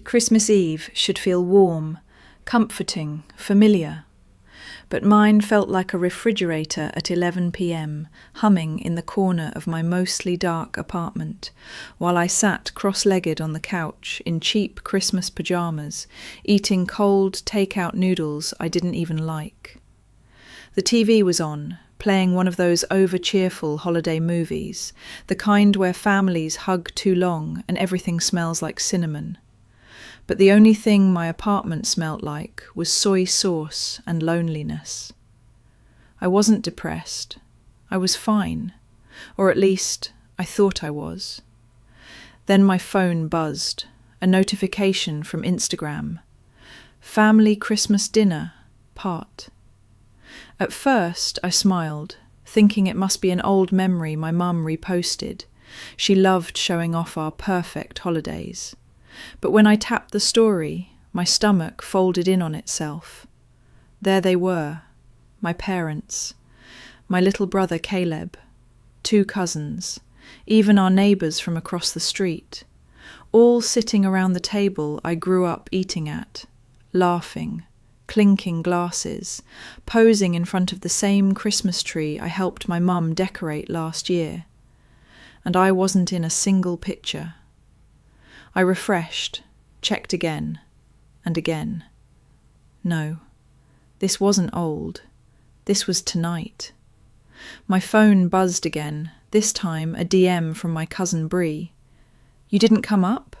Christmas Eve should feel warm, comforting, familiar. But mine felt like a refrigerator at 11 p.m, humming in the corner of my mostly dark apartment, while I sat cross-legged on the couch in cheap Christmas pyjamas, eating cold take-out noodles I didn't even like. The TV was on, playing one of those over-cheerful holiday movies, the kind where families hug too long and everything smells like cinnamon. But the only thing my apartment smelt like was soy sauce and loneliness. I wasn't depressed. I was fine. Or at least, I thought I was. Then my phone buzzed, a notification from Instagram. Family Christmas dinner, part. At first, I smiled, thinking it must be an old memory my mum reposted. She loved showing off our perfect holidays. But when I tapped the story, my stomach folded in on itself. There they were, my parents, my little brother Caleb, 2 cousins, even our neighbours from across the street, all sitting around the table I grew up eating at, laughing, clinking glasses, posing in front of the same Christmas tree I helped my mum decorate last year. And I wasn't in a single picture. I refreshed, checked again, and again. No, this wasn't old. This was tonight. My phone buzzed again, this time a DM from my cousin Bree. You didn't come up?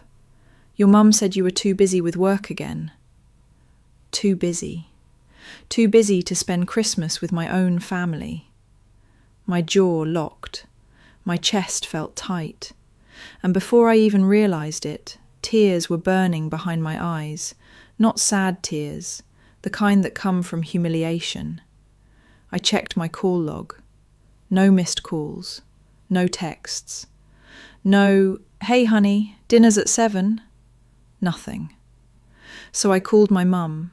Your mum said you were too busy with work again. Too busy. Too busy to spend Christmas with my own family. My jaw locked. My chest felt tight. And before I even realised it, tears were burning behind my eyes, not sad tears, the kind that come from humiliation. I checked my call log. No missed calls, no texts, no, hey honey, dinner's at 7, nothing. So I called my mum.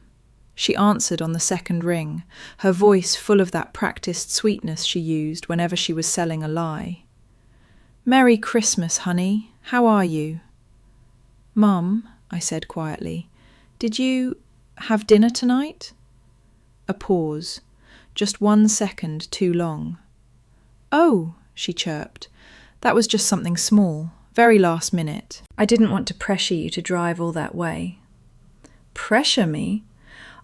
She answered on the second ring, her voice full of that practised sweetness she used whenever she was selling a lie. Merry Christmas, honey. How are you? Mum, I said quietly, did you have dinner tonight? A pause, just 1 second too long. Oh, she chirped. That was just something small, very last minute. I didn't want to pressure you to drive all that way. Pressure me?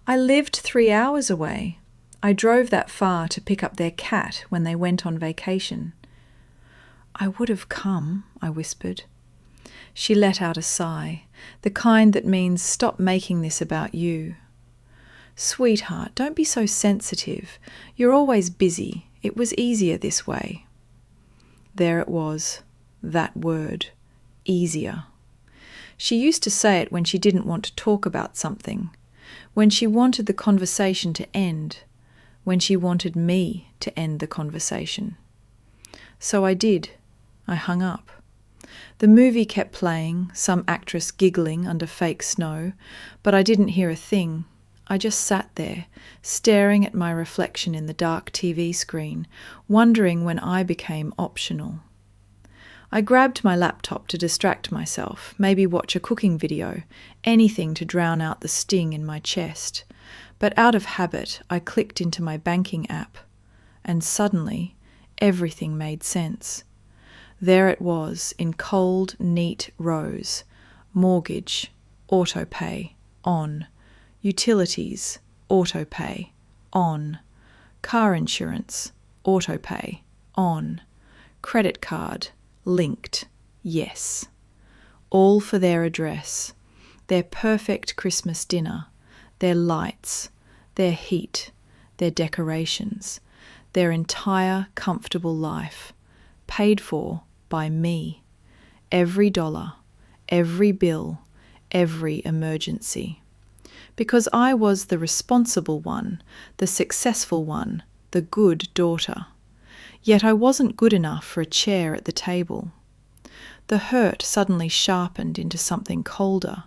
I lived 3 hours away. I drove that far to pick up their cat when they went on vacation. I would have come, I whispered. She let out a sigh, the kind that means stop making this about you. Sweetheart, don't be so sensitive. You're always busy. It was easier this way. There it was, that word, easier. She used to say it when she didn't want to talk about something, when she wanted the conversation to end, when she wanted me to end the conversation. So I did. I hung up. The movie kept playing, some actress giggling under fake snow, but I didn't hear a thing. I just sat there, staring at my reflection in the dark TV screen, wondering when I became optional. I grabbed my laptop to distract myself, maybe watch a cooking video, anything to drown out the sting in my chest. But out of habit, I clicked into my banking app, and suddenly, everything made sense. There it was, in cold, neat rows. Mortgage, autopay, on. Utilities, autopay, on. Car insurance, autopay, on. Credit card, linked, yes. All for their address, their perfect Christmas dinner, their lights, their heat, their decorations, their entire comfortable life, paid for by me. Every dollar, every bill, every emergency. Because I was the responsible one, the successful one, the good daughter. Yet I wasn't good enough for a chair at the table. The hurt suddenly sharpened into something colder,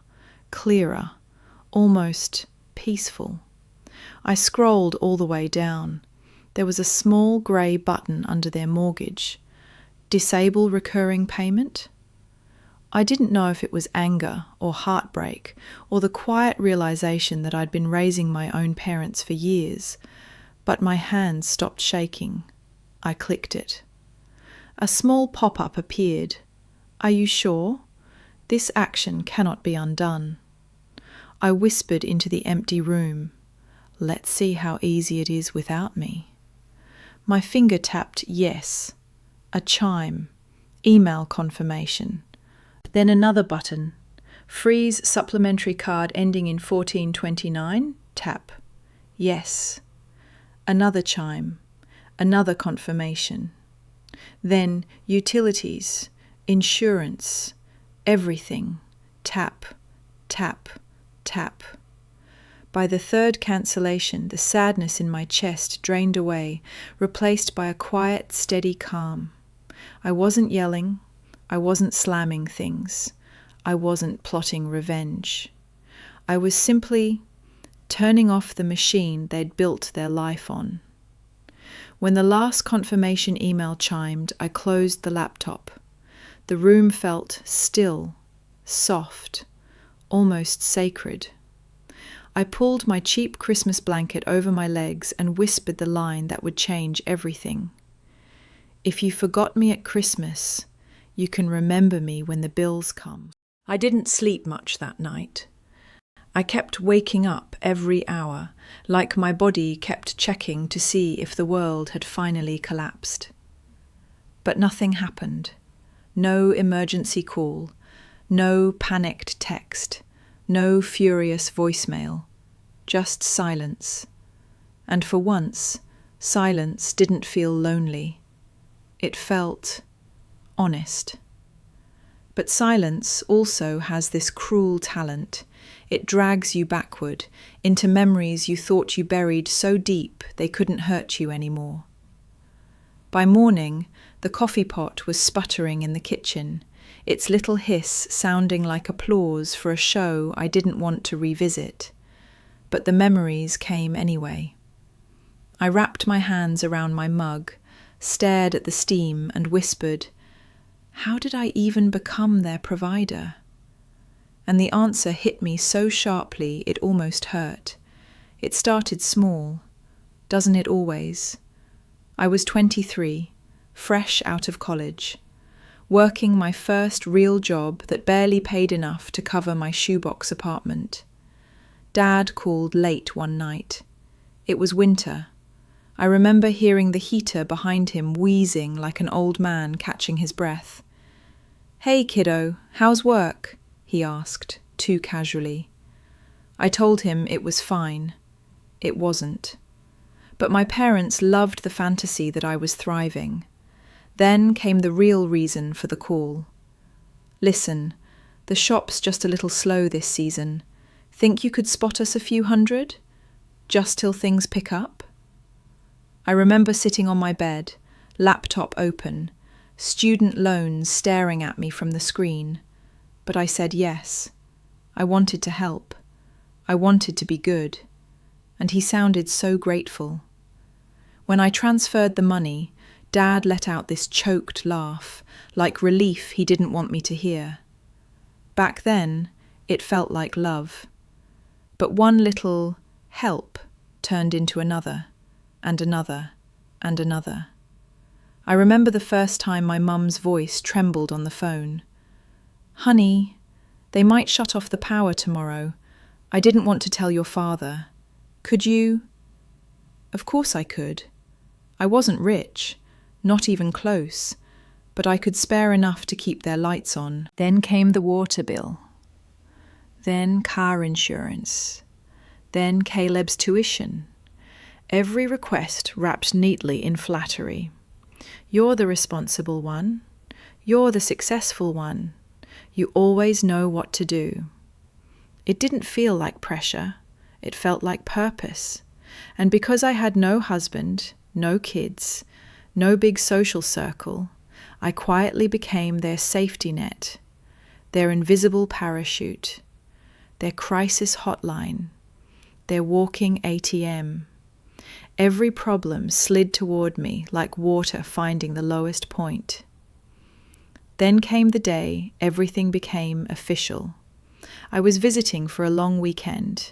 clearer, almost peaceful. I scrolled all the way down. There was a small grey button under their mortgage. Disable recurring payment? I didn't know if it was anger or heartbreak or the quiet realization that I'd been raising my own parents for years, but my hands stopped shaking. I clicked it. A small pop-up appeared. "Are you sure? This action cannot be undone." I whispered into the empty room. "Let's see how easy it is without me." My finger tapped yes. A chime. Email confirmation. Then another button. "Freeze supplementary card ending in 1429. Tap. Yes. Another chime. Another confirmation. Then utilities, insurance, everything. Tap, tap, tap. By the third cancellation, the sadness in my chest drained away, replaced by a quiet, steady calm. I wasn't yelling. I wasn't slamming things. I wasn't plotting revenge. I was simply turning off the machine they'd built their life on. When the last confirmation email chimed, I closed the laptop. The room felt still, soft, almost sacred. I pulled my cheap Christmas blanket over my legs and whispered the line that would change everything. "If you forgot me at Christmas, you can remember me when the bills come." I didn't sleep much that night. I kept waking up every hour, like my body kept checking to see if the world had finally collapsed. But nothing happened. No emergency call, no panicked text, no furious voicemail, just silence. And for once, silence didn't feel lonely. It felt honest. But silence also has this cruel talent. It drags you backward, into memories you thought you buried so deep they couldn't hurt you anymore. By morning, the coffee pot was sputtering in the kitchen, its little hiss sounding like applause for a show I didn't want to revisit. But the memories came anyway. I wrapped my hands around my mug, stared at the steam and whispered, "How did I even become their provider?" And the answer hit me so sharply it almost hurt. It started small. Doesn't it always? I was 23, fresh out of college, working my first real job that barely paid enough to cover my shoebox apartment. Dad called late one night. It was winter. I remember hearing the heater behind him wheezing like an old man catching his breath. "Hey, kiddo, how's work?" he asked, too casually. I told him it was fine. It wasn't. But my parents loved the fantasy that I was thriving. Then came the real reason for the call. "Listen, the shop's just a little slow this season. Think you could spot us a few hundred? Just till things pick up?" I remember sitting on my bed, laptop open, student loans staring at me from the screen. But I said yes. I wanted to help. I wanted to be good. And he sounded so grateful. When I transferred the money, Dad let out this choked laugh, like relief he didn't want me to hear. Back then, it felt like love. But one little help turned into another, and another, and another. I remember the first time my mum's voice trembled on the phone. "Honey, they might shut off the power tomorrow. I didn't want to tell your father. Could you?" Of course I could. I wasn't rich, not even close, but I could spare enough to keep their lights on. Then came the water bill. Then car insurance. Then Caleb's tuition. Every request wrapped neatly in flattery. "You're the responsible one. You're the successful one. You always know what to do." It didn't feel like pressure. It felt like purpose. And because I had no husband, no kids, no big social circle, I quietly became their safety net, their invisible parachute, their crisis hotline, their walking ATM. Every problem slid toward me like water finding the lowest point. Then came the day everything became official. I was visiting for a long weekend.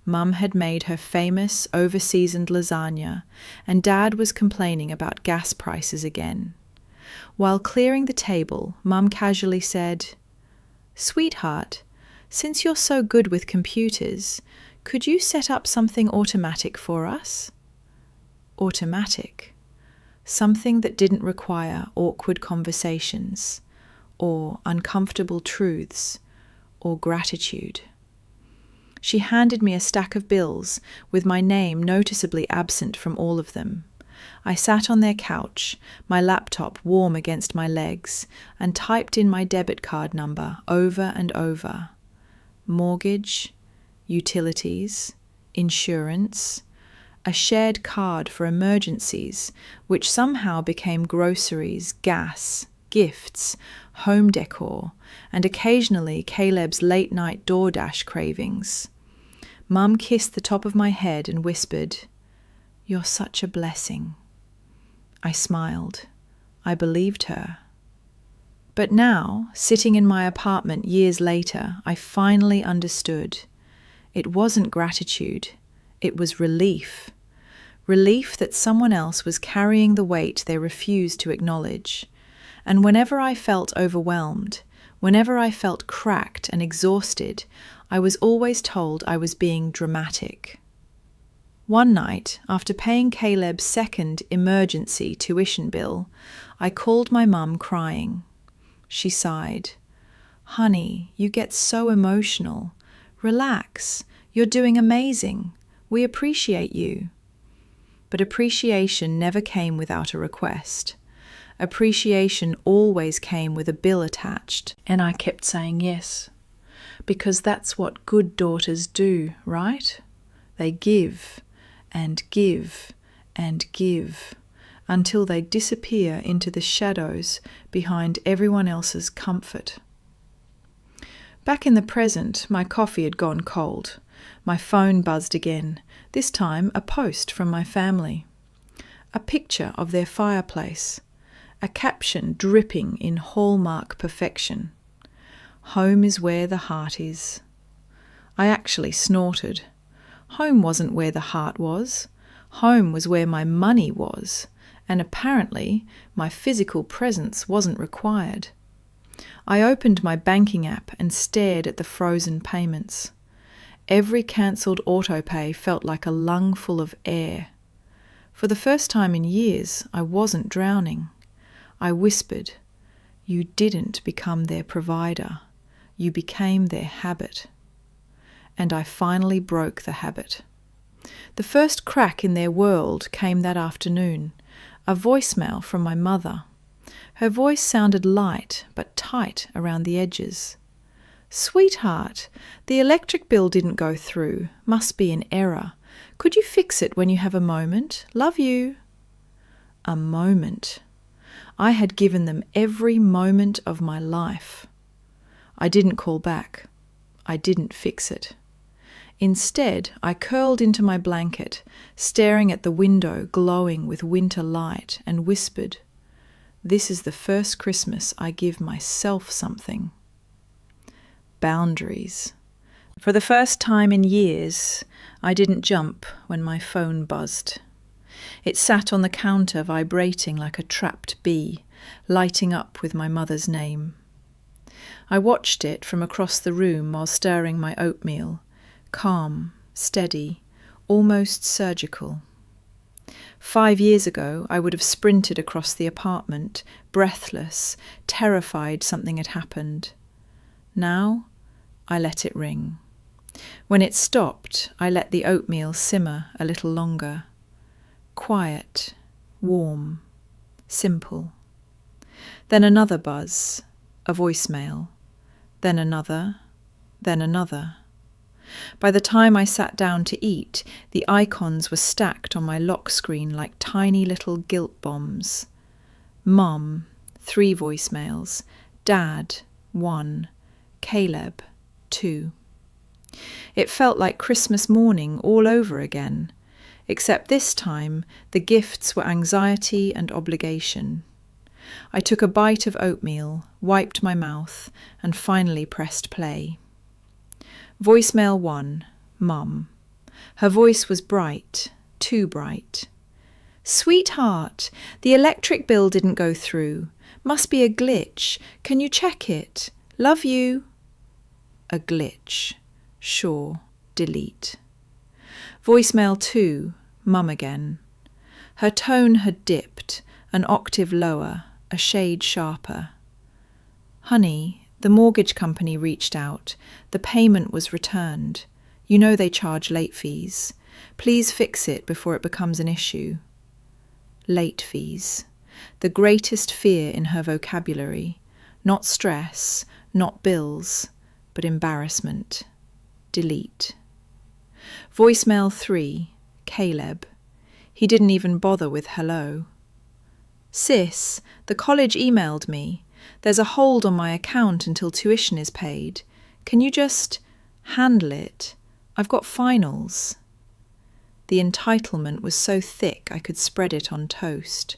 Mum had made her famous over-seasoned lasagna, and Dad was complaining about gas prices again. While clearing the table, Mum casually said, "Sweetheart, since you're so good with computers, could you set up something automatic for us?" Automatic. Something that didn't require awkward conversations, or uncomfortable truths, or gratitude. She handed me a stack of bills with my name noticeably absent from all of them. I sat on their couch, my laptop warm against my legs, and typed in my debit card number over and over. Mortgage, utilities, insurance, a shared card for emergencies, which somehow became groceries, gas, gifts, home decor, and occasionally Caleb's late-night DoorDash cravings. Mum kissed the top of my head and whispered, "You're such a blessing." I smiled. I believed her. But now, sitting in my apartment years later, I finally understood. It wasn't gratitude. It was relief. Relief that someone else was carrying the weight they refused to acknowledge. And whenever I felt overwhelmed, whenever I felt cracked and exhausted, I was always told I was being dramatic. One night, after paying Caleb's second emergency tuition bill, I called my mum crying. She sighed. "Honey, you get so emotional. Relax. You're doing amazing. We appreciate you." But appreciation never came without a request. Appreciation always came with a bill attached, and I kept saying yes. Because that's what good daughters do, right? They give and give and give until they disappear into the shadows behind everyone else's comfort. Back in the present, my coffee had gone cold. My phone buzzed again, this time a post from my family. A picture of their fireplace, a caption dripping in hallmark perfection. "Home is where the heart is." I actually snorted. Home wasn't where the heart was. Home was where my money was, and apparently my physical presence wasn't required. I opened my banking app and stared at the frozen payments. Every cancelled autopay felt like a lungful of air. For the first time in years, I wasn't drowning. I whispered, "You didn't become their provider. You became their habit." And I finally broke the habit. The first crack in their world came that afternoon, a voicemail from my mother. Her voice sounded light but tight around the edges. "Sweetheart, the electric bill didn't go through. Must be an error. Could you fix it when you have a moment? Love you." A moment. I had given them every moment of my life. I didn't call back. I didn't fix it. Instead, I curled into my blanket, staring at the window glowing with winter light, and whispered, "This is the first Christmas I give myself something." Boundaries. For the first time in years, I didn't jump when my phone buzzed. It sat on the counter vibrating like a trapped bee, lighting up with my mother's name. I watched it from across the room while stirring my oatmeal, calm, steady, almost surgical. 5 years ago, I would have sprinted across the apartment, breathless, terrified something had happened. Now, I let it ring. When it stopped, I let the oatmeal simmer a little longer. Quiet, warm, simple. Then another buzz, a voicemail. Then another, then another. By the time I sat down to eat, the icons were stacked on my lock screen like tiny little guilt bombs. Mum, 3 voicemails. Dad, 1. Caleb, 2. It felt like Christmas morning all over again, except this time the gifts were anxiety and obligation. I took a bite of oatmeal, wiped my mouth, and finally pressed play. Voicemail 1, Mum. Her voice was bright, too bright. Sweetheart, the electric bill didn't go through. Must be a glitch. Can you check it? Love you. A glitch. Sure. Delete. Voicemail 2, Mum again. Her tone had dipped, an octave lower, a shade sharper. Honey, the mortgage company reached out. The payment was returned. You know they charge late fees. Please fix it before it becomes an issue. Late fees. The greatest fear in her vocabulary. Not stress, not bills, but embarrassment. Delete. Voicemail 3, Caleb. He didn't even bother with hello. Sis, the college emailed me. There's a hold on my account until tuition is paid. Can you just handle it? I've got finals. The entitlement was so thick I could spread it on toast.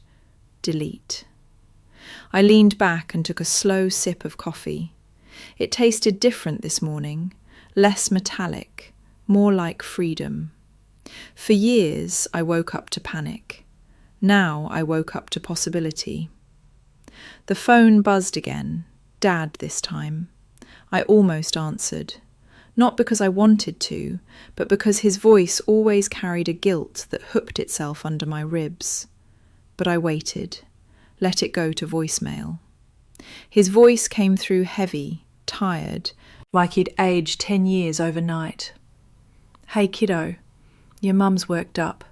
Delete. I leaned back and took a slow sip of coffee. It tasted different this morning, less metallic, more like freedom. For years I woke up to panic. Now I woke up to possibility. The phone buzzed again, Dad this time. I almost answered. Not because I wanted to, but because his voice always carried a guilt that hooked itself under my ribs. But I waited, let it go to voicemail. His voice came through heavy, tired, like he'd aged 10 years overnight. Hey kiddo, your mum's worked up.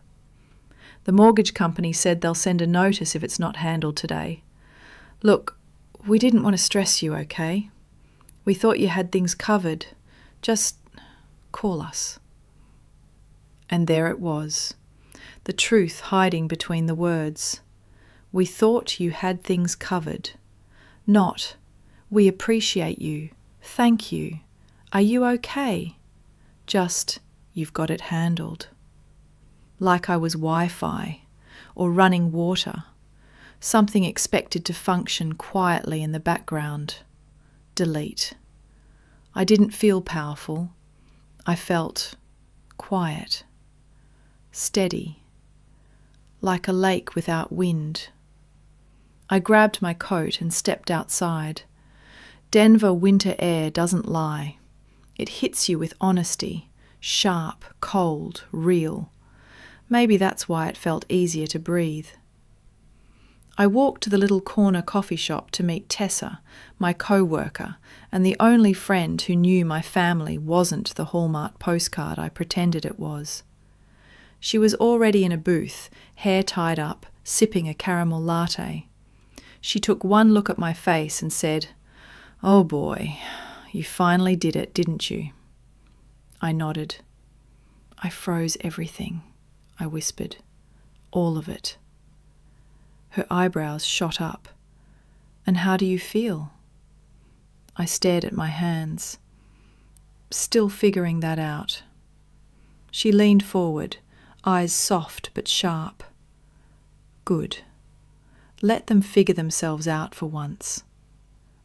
The mortgage company said they'll send a notice if it's not handled today. Look, we didn't want to stress you, okay? We thought you had things covered. Just call us. And there it was, the truth hiding between the words. We thought you had things covered. Not, we appreciate you. Thank you. Are you okay? Just, you've got it handled. Like I was Wi-Fi or running water, something expected to function quietly in the background. Delete. I didn't feel powerful. I felt quiet, steady, like a lake without wind. I grabbed my coat and stepped outside. Denver winter air doesn't lie. It hits you with honesty, sharp, cold, real. Maybe that's why it felt easier to breathe. I walked to the little corner coffee shop to meet Tessa, my co-worker, and the only friend who knew my family wasn't the Hallmark postcard I pretended it was. She was already in a booth, hair tied up, sipping a caramel latte. She took one look at my face and said, "Oh boy, you finally did it, didn't you?" I nodded. "I froze everything," I whispered. "All of it." Her eyebrows shot up. "And how do you feel?" I stared at my hands, still figuring that out. She leaned forward, eyes soft but sharp. Good. Let them figure themselves out for once.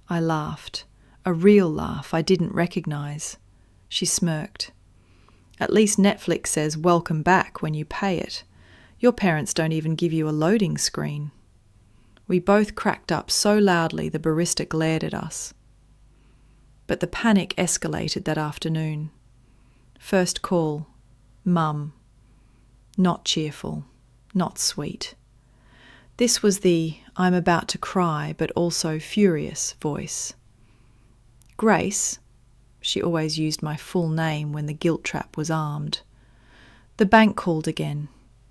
I laughed, a real laugh I didn't recognize. She smirked. "At least Netflix says welcome back when you pay it. Your parents don't even give you a loading screen." We both cracked up so loudly the barista glared at us. But the panic escalated that afternoon. First call, Mum. Not cheerful, not sweet. This was the I'm about to cry but also furious voice. Grace, she always used my full name when the guilt trap was armed. The bank called again.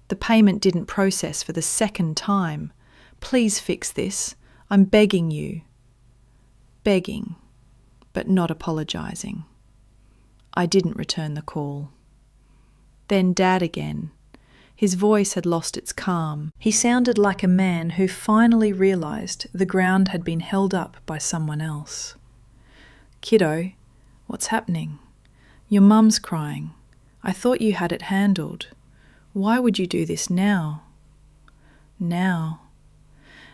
The payment didn't process for the second time. Please fix this. I'm begging you. Begging, but not apologizing. I didn't return the call. Then Dad again. His voice had lost its calm. He sounded like a man who finally realized the ground had been held up by someone else. "Kiddo, what's happening? Your mum's crying. I thought you had it handled. Why would you do this now?" Now.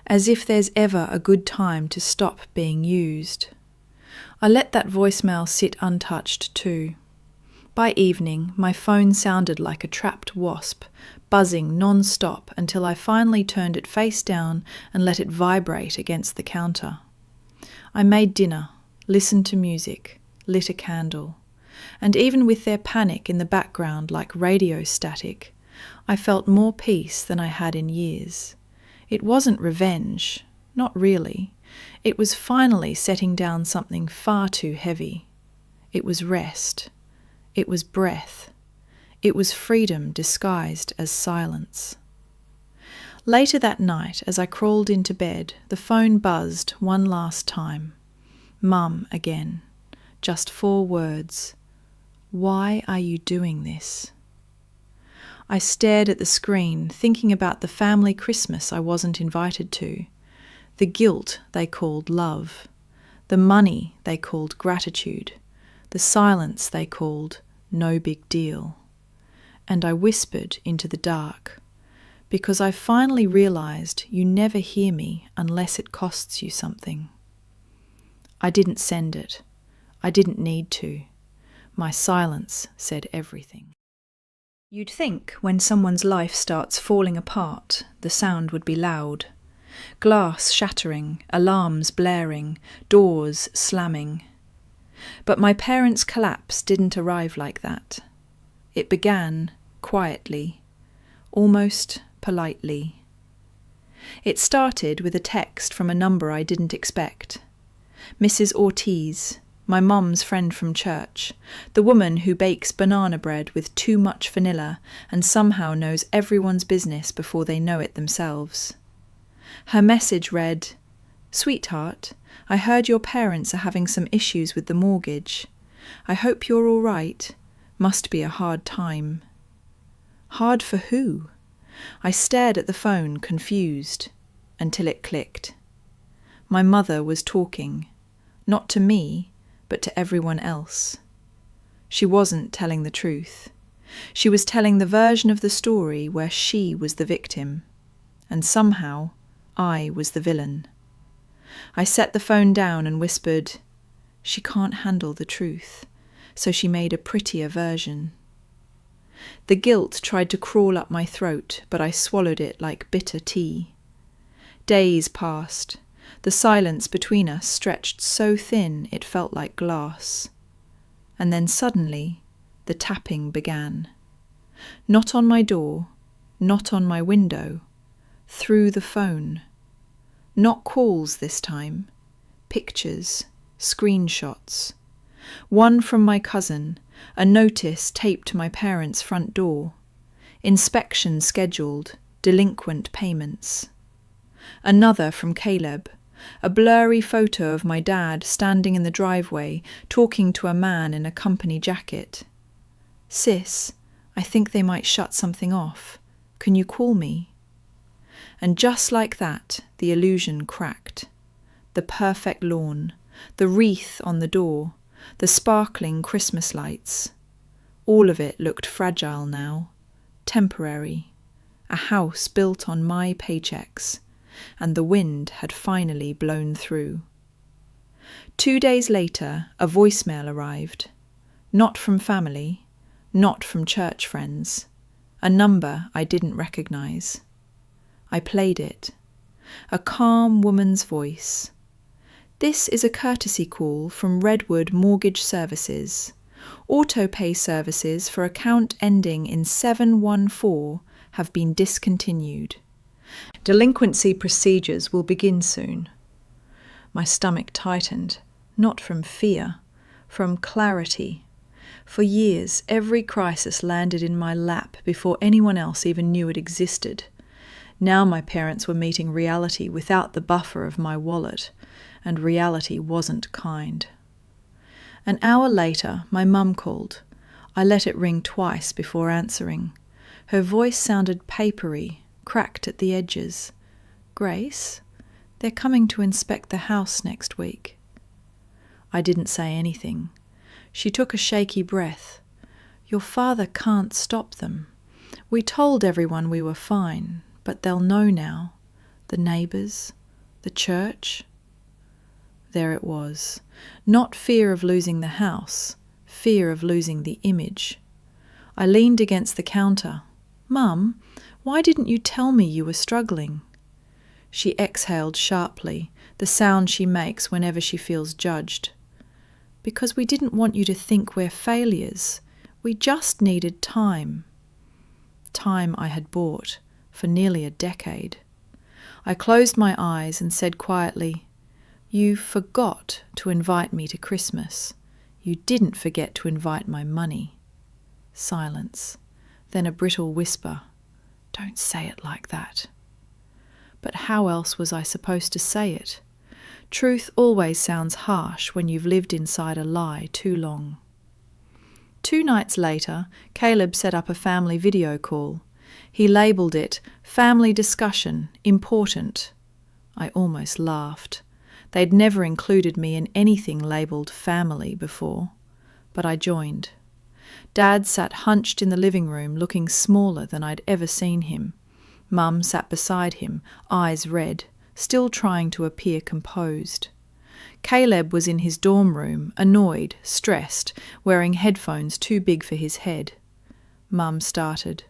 As if there's ever a good time to stop being used. I let that voicemail sit untouched too. By evening, my phone sounded like a trapped wasp, buzzing non-stop until I finally turned it face down and let it vibrate against the counter. I made dinner, listened to music, lit a candle, and even with their panic in the background like radio static, I felt more peace than I had in years. It wasn't revenge, not really. It was finally setting down something far too heavy. It was rest. It was breath. It was freedom disguised as silence. Later that night, as I crawled into bed, the phone buzzed one last time. Mum again. Just 4 words. Why are you doing this? I stared at the screen, thinking about the family Christmas I wasn't invited to, the guilt they called love, the money they called gratitude, the silence they called no big deal. And I whispered into the dark, because I finally realized you never hear me unless it costs you something. I didn't send it. I didn't need to. My silence said everything. You'd think when someone's life starts falling apart, the sound would be loud. Glass shattering, alarms blaring, doors slamming. But my parents' collapse didn't arrive like that. It began quietly, almost politely. It started with a text from a number I didn't expect. Mrs. Ortiz, my mum's friend from church, the woman who bakes banana bread with too much vanilla and somehow knows everyone's business before they know it themselves. Her message read, "Sweetheart, I heard your parents are having some issues with the mortgage. I hope you're all right. Must be a hard time." Hard for who? I stared at the phone, confused, until it clicked. My mother was talking, not to me, but to everyone else. She wasn't telling the truth. She was telling the version of the story where she was the victim, and somehow I was the villain. I set the phone down and whispered, "She can't handle the truth, so she made a prettier version." The guilt tried to crawl up my throat, but I swallowed it like bitter tea. Days passed. The silence between us stretched so thin it felt like glass. And then suddenly, the tapping began. Not on my door, not on my window, through the phone. Not calls this time, pictures, screenshots. One from my cousin, a notice taped to my parents' front door. Inspection scheduled, delinquent payments. Another from Caleb, a blurry photo of my dad standing in the driveway talking to a man in a company jacket. "Sis, I think they might shut something off. Can you call me?" And just like that, the illusion cracked. The perfect lawn, the wreath on the door, the sparkling Christmas lights. All of it looked fragile now, temporary. A house built on my paychecks, and the wind had finally blown through. 2 days later, a voicemail arrived. Not from family, not from church friends. A number I didn't recognize. I played it. A calm woman's voice. "This is a courtesy call from Redwood Mortgage Services. Autopay services for account ending in 714 have been discontinued. Delinquency procedures will begin soon." My stomach tightened, not from fear, from clarity. For years, every crisis landed in my lap before anyone else even knew it existed. Now my parents were meeting reality without the buffer of my wallet, and reality wasn't kind. An hour later, my mum called. I let it ring twice before answering. Her voice sounded papery, cracked at the edges. "Grace, they're coming to inspect the house next week." I didn't say anything. She took a shaky breath. "Your father can't stop them. We told everyone we were fine, but they'll know now. The neighbours? The church? There it was. Not fear of losing the house, fear of losing the image. I leaned against the counter. "Mum, why didn't you tell me you were struggling?" She exhaled sharply, the sound she makes whenever she feels judged. "Because we didn't want you to think we're failures. We just needed time." Time I had bought for nearly a decade. I closed my eyes and said quietly, "You forgot to invite me to Christmas. You didn't forget to invite my money." Silence. Then a brittle whisper, "Don't say it like that." But how else was I supposed to say it? Truth always sounds harsh when you've lived inside a lie too long. 2 nights later, Caleb set up a family video call. He labelled it, "Family Discussion, Important." I almost laughed. They'd never included me in anything labelled family before. But I joined. Dad sat hunched in the living room, looking smaller than I'd ever seen him. Mum sat beside him, eyes red, still trying to appear composed. Caleb was in his dorm room, annoyed, stressed, wearing headphones too big for his head. Mum started.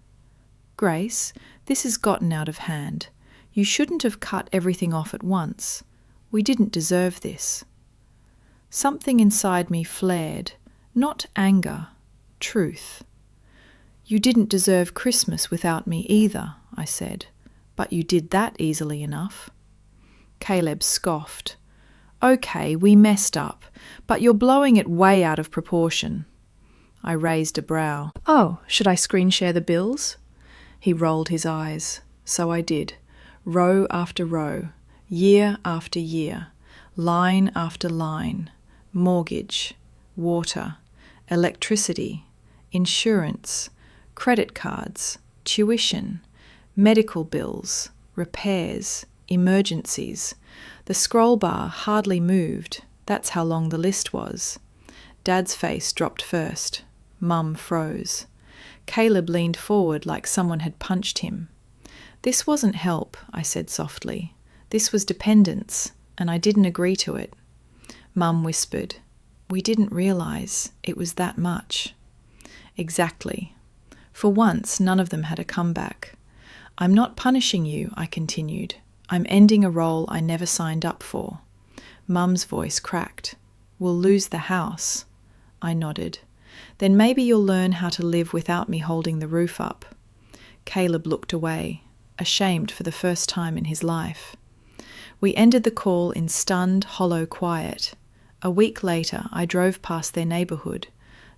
"Grace, this has gotten out of hand. You shouldn't have cut everything off at once. We didn't deserve this." Something inside me flared, not anger, truth. "You didn't deserve Christmas without me either," I said, "but you did that easily enough." Caleb scoffed. "Okay, we messed up, but you're blowing it way out of proportion." I raised a brow. "Oh, should I screen share the bills?" He rolled his eyes. So I did, row after row, year after year, line after line, mortgage, water, electricity, insurance, credit cards, tuition, medical bills, repairs, emergencies. The scroll bar hardly moved. That's how long the list was. Dad's face dropped first. Mum froze. Caleb leaned forward like someone had punched him. "This wasn't help," I said softly. "This was dependence, and I didn't agree to it." Mum whispered, "We didn't realise it was that much." Exactly. For once, none of them had a comeback. "I'm not punishing you," I continued. "I'm ending a role I never signed up for." Mum's voice cracked. "We'll lose the house." I nodded. "Then maybe you'll learn how to live without me holding the roof up." Caleb looked away, ashamed for the first time in his life. We ended the call in stunned, hollow quiet. A week later, I drove past their neighbourhood,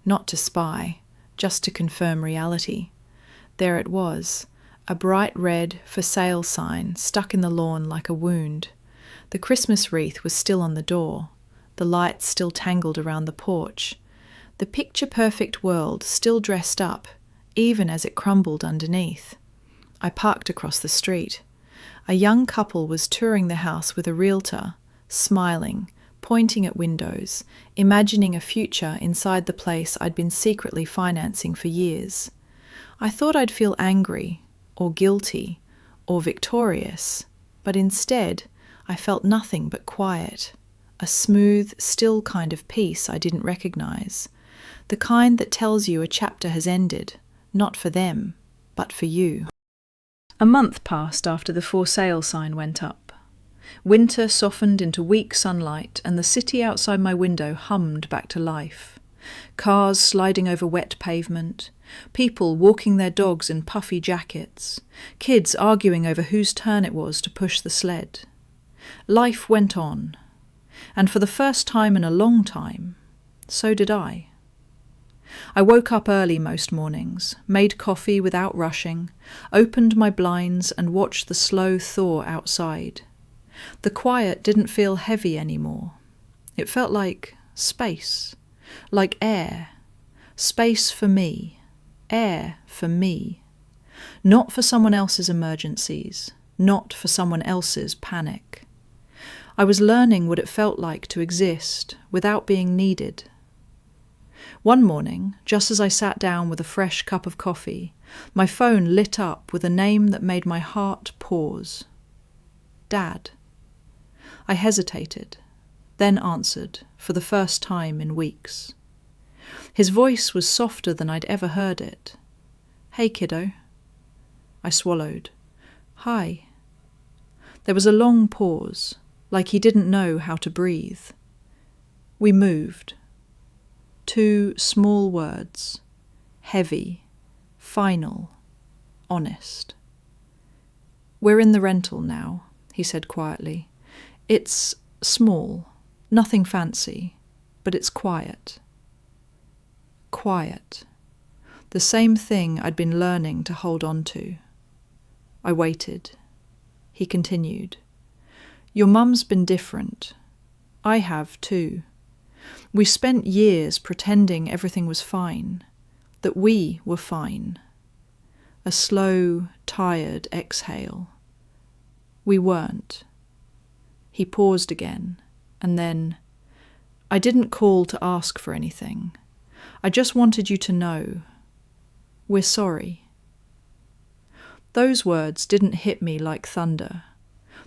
not to spy, just to confirm reality. There it was, a bright red "for sale" sign stuck in the lawn like a wound. The Christmas wreath was still on the door, the lights still tangled around the porch. The picture-perfect world still dressed up, even as it crumbled underneath. I parked across the street. A young couple was touring the house with a realtor, smiling, pointing at windows, imagining a future inside the place I'd been secretly financing for years. I thought I'd feel angry, or guilty, or victorious, but instead I felt nothing but quiet, a smooth, still kind of peace I didn't recognize, the kind that tells you a chapter has ended, not for them, but for you. A month passed after the "for sale" sign went up. Winter softened into weak sunlight, and the city outside my window hummed back to life. Cars sliding over wet pavement, people walking their dogs in puffy jackets, kids arguing over whose turn it was to push the sled. Life went on, and for the first time in a long time, so did I. I woke up early most mornings, made coffee without rushing, opened my blinds and watched the slow thaw outside. The quiet didn't feel heavy anymore. It felt like space, like air. Space for me, air for me. Not for someone else's emergencies, not for someone else's panic. I was learning what it felt like to exist without being needed. One morning, just as I sat down with a fresh cup of coffee, my phone lit up with a name that made my heart pause. Dad. I hesitated, then answered, for the first time in weeks. His voice was softer than I'd ever heard it. Hey, kiddo. I swallowed. Hi. There was a long pause, like he didn't know how to breathe. We moved. 2 small words. Heavy, final, honest. We're in the rental now, he said quietly. It's small, nothing fancy, but it's quiet. Quiet. The same thing I'd been learning to hold on to. I waited. He continued. Your mum's been different. I have too. We spent years pretending everything was fine, that we were fine. A slow, tired exhale. We weren't. He paused again, and then, I didn't call to ask for anything. I just wanted you to know. We're sorry. Those words didn't hit me like thunder.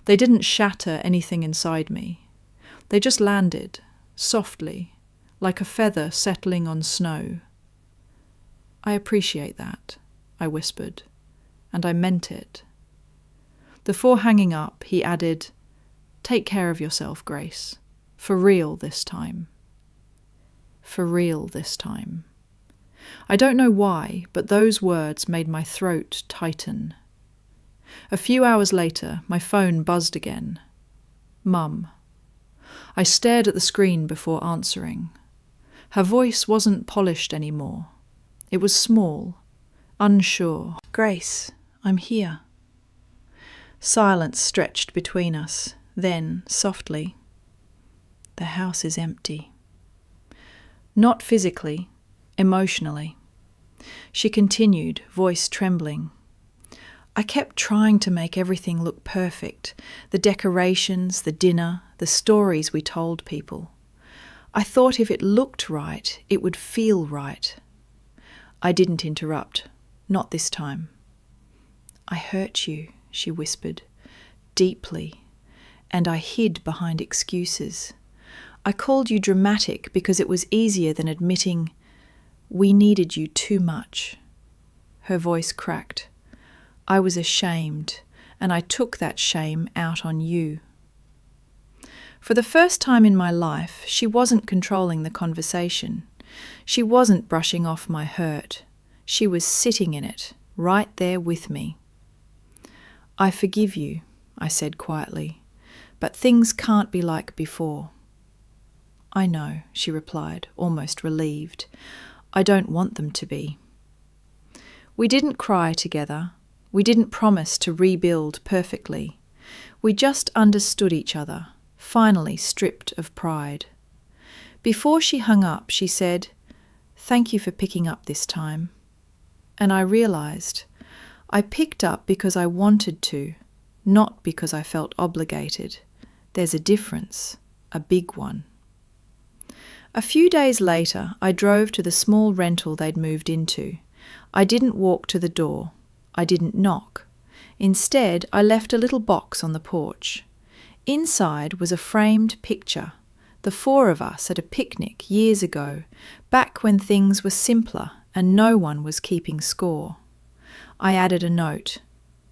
They didn't shatter anything inside me. They just landed, softly, like a feather settling on snow. I appreciate that, I whispered, and I meant it. Before hanging up, he added, Take care of yourself, Grace. For real this time. For real this time. I don't know why, but those words made my throat tighten. A few hours later, my phone buzzed again. Mum. I stared at the screen before answering. Her voice wasn't polished anymore. It was small, unsure. Grace, I'm here. Silence stretched between us. Then, softly, the house is empty. Not physically, emotionally. She continued, voice trembling. I kept trying to make everything look perfect. The decorations, the dinner, the stories we told people. I thought if it looked right, it would feel right. I didn't interrupt. Not this time. I hurt you, she whispered, deeply. And I hid behind excuses. I called you dramatic because it was easier than admitting we needed you too much. Her voice cracked. I was ashamed, and I took that shame out on you. For the first time in my life, she wasn't controlling the conversation. She wasn't brushing off my hurt. She was sitting in it, right there with me. I forgive you, I said quietly. But things can't be like before. I know, she replied, almost relieved. I don't want them to be. We didn't cry together. We didn't promise to rebuild perfectly. We just understood each other, finally stripped of pride. Before she hung up, she said, Thank you for picking up this time. And I realized I picked up because I wanted to, not because I felt obligated. There's a difference, a big one. A few days later, I drove to the small rental they'd moved into. I didn't walk to the door. I didn't knock. Instead, I left a little box on the porch. Inside was a framed picture, the 4 of us at a picnic years ago, back when things were simpler and no one was keeping score. I added a note,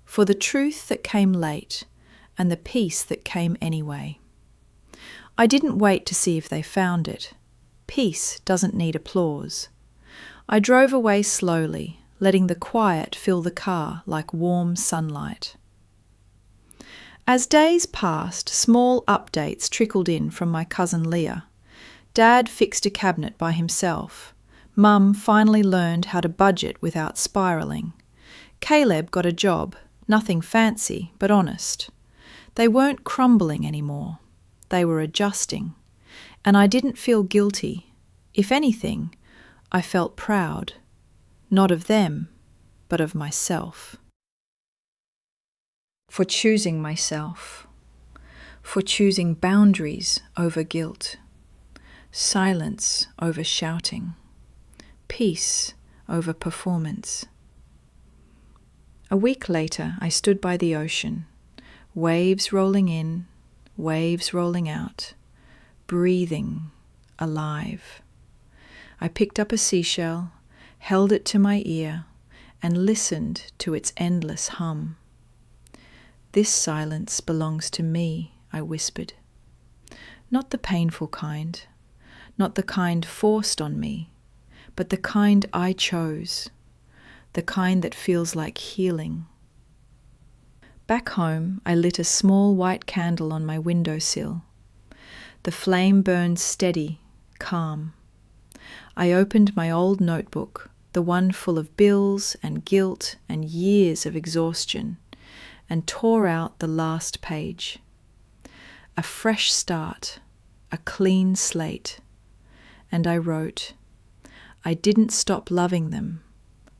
for the truth that came late, and the peace that came anyway. I didn't wait to see if they found it. Peace doesn't need applause. I drove away slowly, letting the quiet fill the car like warm sunlight. As days passed, small updates trickled in from my cousin Leah. Dad fixed a cabinet by himself. Mum finally learned how to budget without spiralling. Caleb got a job, nothing fancy, but honest. They weren't crumbling anymore. They were adjusting. And I didn't feel guilty. If anything, I felt proud. Not of them, but of myself. For choosing myself. For choosing boundaries over guilt. Silence over shouting. Peace over performance. A week later, I stood by the ocean. Waves rolling in, waves rolling out, breathing, alive. I picked up a seashell, held it to my ear, and listened to its endless hum. This silence belongs to me, I whispered. Not the painful kind, not the kind forced on me, but the kind I chose, the kind that feels like healing. Back home, I lit a small white candle on my windowsill. The flame burned steady, calm. I opened my old notebook, the one full of bills and guilt and years of exhaustion, and tore out the last page. A fresh start, a clean slate. And I wrote, I didn't stop loving them.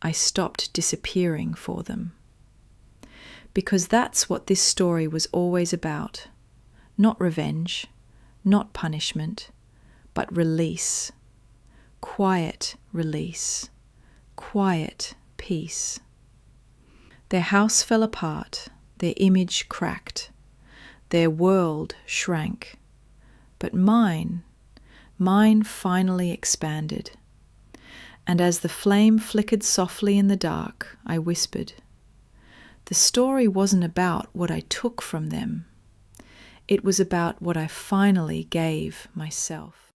I stopped disappearing for them. Because that's what this story was always about. Not revenge, not punishment, but release. Quiet release. Quiet peace. Their house fell apart, their image cracked, their world shrank. But mine finally expanded. And as the flame flickered softly in the dark, I whispered, the story wasn't about what I took from them. It was about what I finally gave myself.